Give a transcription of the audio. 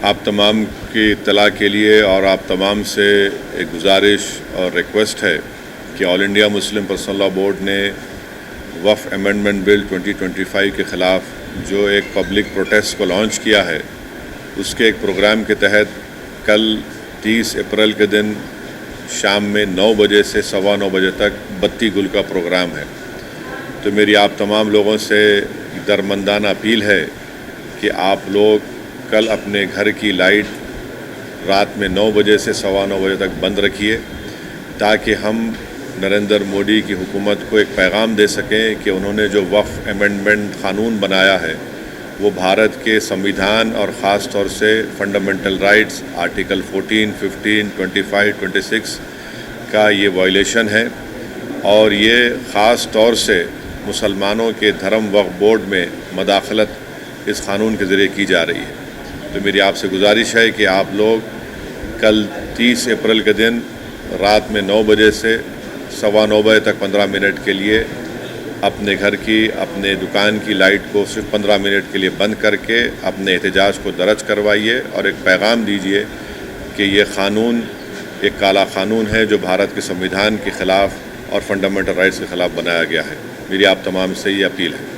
آپ تمام کی اطلاع کے لیے اور آپ تمام سے ایک گزارش اور ریکویسٹ ہے کہ all India Muslim personal law board نے وقف امینڈمنٹ بل 2025 کے خلاف جو ایک پبلک پروٹیسٹ کو لانچ کیا ہے، اس کے ایک پروگرام کے تحت کل 30 اپریل کے دن شام میں 9 بجے سے 9:15 بجے تک بتی گل کا پروگرام ہے۔ تو میری آپ تمام لوگوں سے درمندانہ اپیل ہے کہ آپ لوگ کل اپنے گھر کی لائٹ رات میں 9 بجے سے 9:15 بجے تک بند رکھیے، تاکہ ہم نریندر مودی کی حکومت کو ایک پیغام دے سکیں کہ انہوں نے جو وقف امینڈمنٹ قانون بنایا ہے وہ بھارت کے سمویدھان اور خاص طور سے فنڈامنٹل رائٹس آرٹیکل 14, 15, 25, 26 کا یہ وائلیشن ہے، اور یہ خاص طور سے مسلمانوں کے دھرم وقف بورڈ میں مداخلت اس قانون کے ذریعے کی جا رہی ہے۔ تو میری آپ سے گزارش ہے کہ آپ لوگ کل 30 اپریل کے دن رات میں 9 بجے سے 9:15 بجے تک 15 منٹ کے لیے اپنے گھر کی، اپنے دکان کی لائٹ کو صرف 15 منٹ کے لیے بند کر کے اپنے احتجاج کو درج کروائیے، اور ایک پیغام دیجیے کہ یہ قانون ایک کالا قانون ہے جو بھارت کے سمویدھان کے خلاف اور فنڈامنٹل رائٹس کے خلاف بنایا گیا ہے۔ میری آپ تمام سے یہ اپیل ہے۔